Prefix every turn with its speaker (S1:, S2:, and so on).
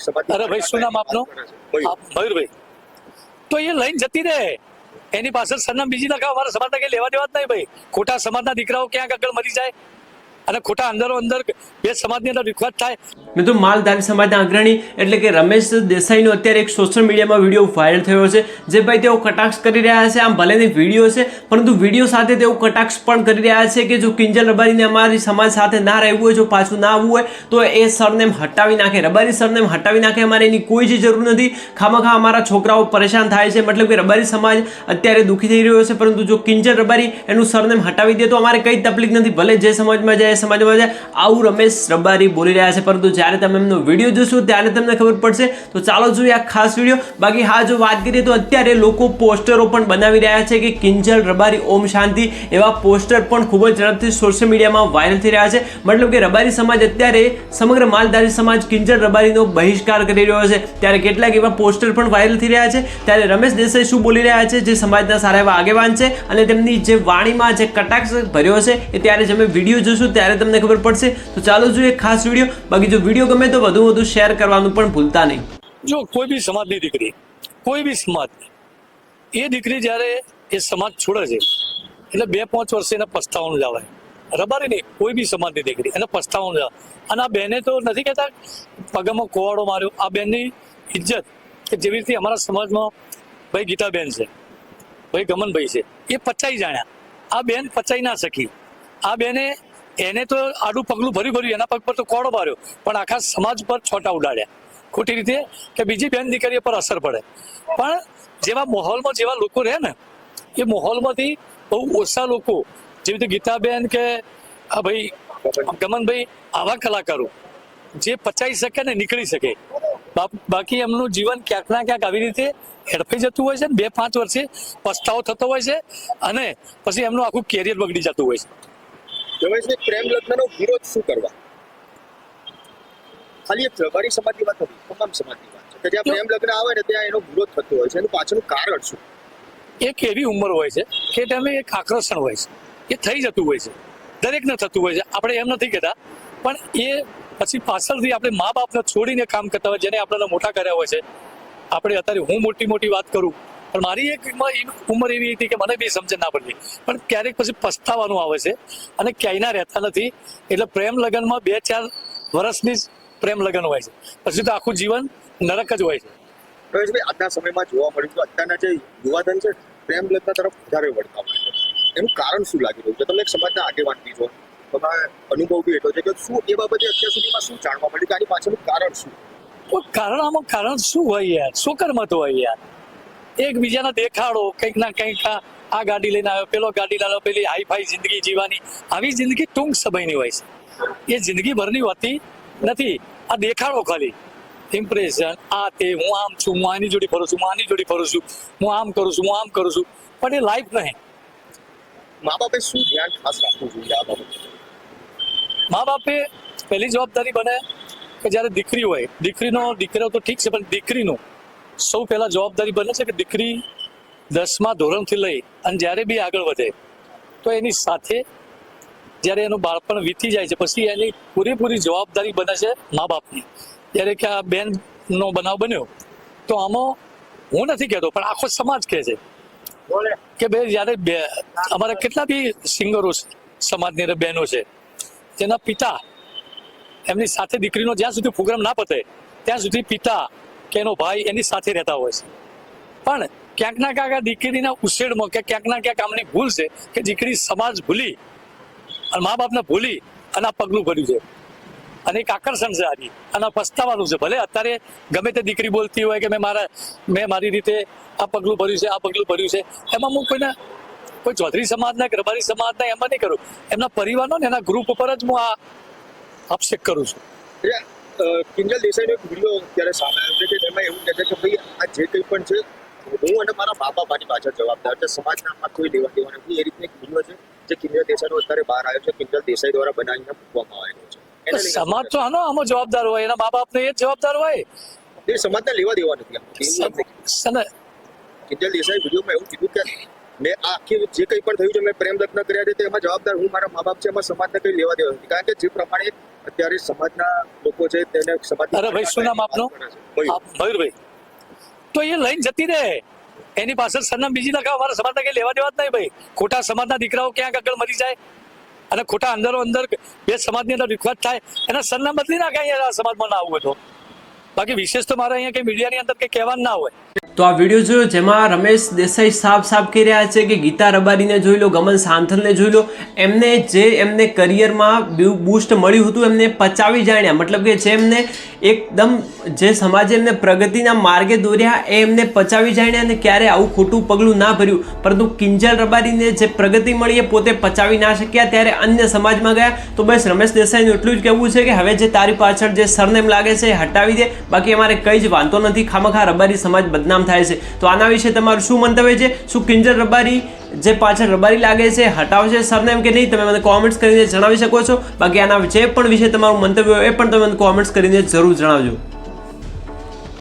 S1: સમાજ.
S2: અરે ભાઈ શું નામ આપનું? મયુરભાઈ. તો એ લઈને જતી રહે, એની પાછળ સરનામ બીજી લખાવ. અમારા સમાજના કઈ લેવા દેવા જ નહીં ભાઈ. ખોટા સમાજના દીકરાઓ ક્યાંક આગળ મરી જાય અને ખોટા અંદરો અંદર બે સમાજની અંદર વિખવાદ થાય.
S3: મિત્રો માલધારી સમાજના અગ્રણી એટલે કે રમેશ દેસાઈનો અત્યારે એક સોશિયલ મીડિયામાં વિડીયો વાયરલ થયો છે, જે ભાઈ તેઓ કટાક્ષ કરી રહ્યા છે. આમ ભલે વિડીયો છે, પરંતુ વિડીયો સાથે તેઓ કટાક્ષ પણ કરી રહ્યા છે કે જો કિંજલ રબારીને અમારી સમાજ સાથે ના રહેવું હોય, જો પાછું ના આવવું હોય તો એ સરનેમ હટાવી નાખે, રબારી સરનેમ હટાવી નાખે. અમારે એની કોઈ જ જરૂર નથી. ખામખા અમારા છોકરાઓ પરેશાન થાય છે, મતલબ કે રબારી સમાજ અત્યારે દુઃખી થઈ રહ્યો છે, પરંતુ જો કિંજલ રબારી એનું સરનેમ હટાવી દે તો અમારે કંઈ તકલીફ નથી. ભલે જે સમાજમાં જાય એ સમાજમાં જાય. આવું રમેશ રબારી બોલી રહ્યા છે, પરંતુ જ્યારે તમે એમનો વિડીયો જોશો ત્યારે તમને ખબર પડશે. તો ચાલો જોઈએ આ ખાસ વિડીયો. બાકી હા, જો વાત કરીએ તો અત્યારે લોકો પોસ્ટરો પણ બનાવી રહ્યા છે કે કિંજલ રબારી ઓમ શાંતિ. એવા પોસ્ટર પણ ખૂબ જ ઝડપથી સોશિયલ મીડિયામાં વાયરલ થઈ રહ્યા છે. મતલબ કે રબારી સમાજ અત્યારે સમગ્ર માલધારી સમાજ કિંજલ રબારીનો બહિષ્કાર કરી રહ્યો છે. ત્યારે કેટલાક એવા પોસ્ટર પણ વાયરલ થઈ રહ્યા છે. ત્યારે રમેશ દેસાઈ શું બોલી રહ્યા છે, જે સમાજના સારા એવા આગેવાન છે, અને તેમની જે વાણીમાં જે કટાક્ષ ભર્યો છે એ ત્યારે તમે વિડીયો જોશો ત્યારે તમને ખબર પડશે. તો ચાલો જોઈએ ખાસ વિડીયો. બાકી જો વિડીયો ગમે તો વધુ શેર કરવાનું પણ ભૂલતા નહીં.
S2: જો કોઈ બી સમાજની દીકરી, કોઈ બી સમાજની, એ દીકરી જ્યારે એ સમાજ છોડે છે એટલે 2-5 વર્ષે એને પસ્તાવાનું જ આવે. રબારી નહીં, કોઈ બી સમાજની દીકરી એને પસ્તાવાનું જ આવે. અને આ બેને તો નથી કહેતા પગામાં કોવાડો માર્યો. આ બેનની ઇજ્જત કે જેવી રીતે અમારા સમાજમાં ભાઈ ગીતાબેન છે, ભાઈ ગમનભાઈ છે, એ પચાઈ જાણ્યા. આ બેન પચાઈ ના શકી. આ બેને એને તો આડું પગલું ભર્યું, એના પગ પર તો કોડો માર્યો, પણ આખા સમાજ પર છોટા ઉડાડ્યા ખોટી રીતે કે બીજી બેન દીકરીઓ પર અસર પડે. પણ જેવા માહોલમાં જેવા લોકો રહે ને, એ માહોલમાંથી બહુ ઓછા લોકો જેવી રીતે ગીતાબેન કે આ ભાઈ ગમનભાઈ, આવા કલાકારો જે પચાઈ શકે ને નીકળી શકે. બાકી એમનું જીવન ક્યાંક ના ક્યાંક આવી રીતે હેડફાઈ જતું હોય છે. 2-5 વર્ષે પસ્તાવો થતો હોય છે અને પછી એમનું આખું કેરિયર બગડી જતું હોય છે.
S1: રમેશભાઈ, પ્રેમ લગ્નનો વિરોધ શું કરવા? ખાલી એક રબારી સમાજની વાત નથી, તમામ સમાજની વાત છે કે જ્યાં પ્રેમ લગ્ન આવે ને ત્યાં એનો વિરોધ થતો હોય છે. એનું પાછળનું કારણ શું?
S2: એક એવી ઉંમર હોય છે કે તમે એક આકર્ષણ હોય છે, એ થઈ જતું હોય છે, દરેકને થતું હોય છે. આપણે એમ નથી કહેતા, પણ એ પછી પાછળથી આપણે મા બાપને છોડીને કામ કરતા હોય, જેને આપણને મોટા કર્યા હોય છે. આપણે અત્યારે હું મોટી વાત કરું, પણ મારી એક ઉંમર એવી હતી કે મને બી સમજણ ના પડતી, પણ ક્યારેક પછી પસ્તાવાનું આવે છે અને ક્યાંયના રહેતા નથી. એટલે પ્રેમ લગ્નમાં 2-4 વર્ષની જ પ્રેમ લગ્ન હોય છે, પછી તો આખું જીવન નરક જ હોય છે.
S1: રમેશભાઈ, આજના સમયમાં જોવા મળ્યું કે અત્યારના જે યુવાધન છે પ્રેમ લગ્ન તરફ વધારે વળતા હોય છે. એનું કારણ શું લાગી રહ્યું છે? તમે એક સમાજના આગેવાન બી છો, તમારા અનુભવ બી એટલો છે કે શું એ બાબતે અત્યાર સુધીમાં શું જાણવા મળ્યું કે આની પાછળનું કારણ શું?
S2: કોઈ આમાં કારણ શું હોય યાર? શું કરમત હોય યાર? એકબીજાના દેખાડો, કંઈક ના કંઈક આ ગાડી લઈને આવ્યો, પેલો ગાડી લાવ્યો, પેલી હાઈફાઈ જિંદગી જીવવાની. આવી જિંદગી ટૂંક સમયની હોય છે, એ જિંદગી ભરની હોતી નથી. આ દેખાડો ખાલી, ઇમ્પ્રેશન, આ તે, હું આમ છું, હું આની જોડે ફરું છું, હું આની જોડે ફરું છું, હું આમ કરું છું, હું આમ કરું છું, પણ એ લાઈફ નહીં.
S1: મા બાપે શું ધ્યાન ખાસ રાખવું જોઈએ આ બાબતે?
S2: મા બાપે પહેલી જવાબદારી બને કે જ્યારે દીકરી હોય, દીકરો તો ઠીક છે, પણ દીકરીનો સૌ પહેલા જવાબદારી બને છે કે દીકરી 10મા ધોરણથી લઈ અને જ્યારે બી આગળ વધે તો એની સાથે જ્યારે એનું બાળપણ વીતી જાય છે પછી એની પૂરેપૂરી જવાબદારી બને છે મા બાપની. જ્યારે કે આ બેનનો બનાવ બન્યો તો આમાં હું નથી કહેતો, પણ આખો સમાજ કહે છે કે ભાઈ જ્યારે અમારા કેટલા બી સિંગરો છે સમાજની અંદર બહેનો છે, જેના પિતા એમની સાથે દીકરીનો જ્યાં સુધી પ્રોગ્રામ ના પતે ત્યાં સુધી પિતા કે એનો ભાઈ એની સાથે રહેતા હોય છે. પણ ક્યાંક ના ક્યાંક આ દીકરીના ઉછેરમાં કે ક્યાંક ના ક્યાંક આમની ભૂલ છે કે દીકરી સમાજ ભૂલી અને મા બાપને ભૂલી અને આ પગલું ભર્યું છે. અને એક આકર્ષણ છે આની, અને પસ્તાવાનું છે. ભલે અત્યારે ગમે તે દીકરી બોલતી હોય કે મેં મારી રીતે આ પગલું ભર્યું છે, આ પગલું ભર્યું છે, એમાં હું કોઈ ચૌધરી સમાજના કે રબારી સમાજના એમાં નહીં કરું, એમના પરિવારનો ને એના ગ્રુપ ઉપર જ હું આ આક્ષેપ કરું છું.
S1: કિંજલ દેસાઈનો એક વિડીયો અત્યારે સામે આવ્યો છે કે એમાં એવું કહે છે કે ભાઈ આ જે કંઈ પણ છે હું અને મારા મા બાપ આની પાછળ જવાબદાર છે, સમાજના આમાં કોઈ લેવા દેવા નથી. એ રીતનો એક વિડીયો છે જે કિંજલ દેસાઈનો અત્યારે બહાર આવ્યો છે, કિંજલ દેસાઈ દ્વારા બનાવીને મૂકવામાં આવેલો છે.
S2: સમાજ તો આમાં જવાબદાર હોય, એના મા બાપને એ જ જવાબદાર હોય.
S1: એ સમાજને લેવા દેવા નથી. કિંજલ દેસાઈ વિડીયોમાં એવું કીધું કે મેં આખી જે કંઈ પણ થયું છે મેં પ્રેમ લગ્ન કર્યા છે એમાં જવાબદાર હું, મારા મા બાપ છે, એમાં સમાજને કંઈ લેવા દેવા નથી. કારણ કે જે પ્રમાણે અત્યારે સમાજના લોકો છે તેને સમાજ
S2: અરે ભાઈ, શું નામ આપનું? મયુરભાઈ. તો એ લઈને જતી રહે, એની પાછળ સરનામ બીજી લખાવ. અમારા સમાજના કઈ લેવા દેવા જ નહીં ભાઈ. ખોટા સમાજના દીકરાઓ ક્યાંક આગળ મરી જાય અને ખોટા અંદર બે સમાજની અંદર વિખવાદ થાય, એના સરનામ બદલી નાખે અહીંયા સમાજમાં ના આવવું હોય તો. બાકી વિશેષ તો મારે અહીંયા કઈ મીડિયાની અંદર કઈ કહેવાનું ના હોય.
S3: તો આ વિડીયો જોયો જેમાં રમેશ દેસાઈ સાફ કહી રહ્યા છે કે ગીતા રબારીને જોઈ લો, ગમન સાંથલને જોઈ લો, એમને કરિયરમાં બૂસ્ટ મળ્યું હતું એમને પચાવી જાણ્યા. મતલબ કે જે એમને એકદમ જે સમાજે એમને પ્રગતિના માર્ગે દોર્યા એ એમને પચાવી જાણ્યા અને ક્યારે આવું ખોટું પગલું ના ભર્યું. પરંતુ કિંજલ રબારીને જે પ્રગતિ મળી એ પોતે પચાવી ના શક્યા, ત્યારે અન્ય સમાજમાં ગયા. તો બસ રમેશ દેસાઈનું એટલું જ કહેવું છે કે હવે જે તારી પાછળ જે સરનેમ લાગે છે એ હટાવી દે. બાકી અમારે કંઈ જ વાંધો નથી, ખામખા રબારી સમાજ બદનામ થાય છે. તો આના વિશે તમારું શું મંતવ્ય છે? શું કિંજલ રબારી જે પાછળ રબારી લાગે છે હટાવશે સરનેમ કે નહીં? તમે મને કોમેન્ટ્સ કરીને જણાવી શકો છો. બાકી આના જે પણ વિશે તમારું મંતવ્ય હોય એ પણ તમે મને કોમેન્ટ્સ કરીને જરૂર જણાવજો.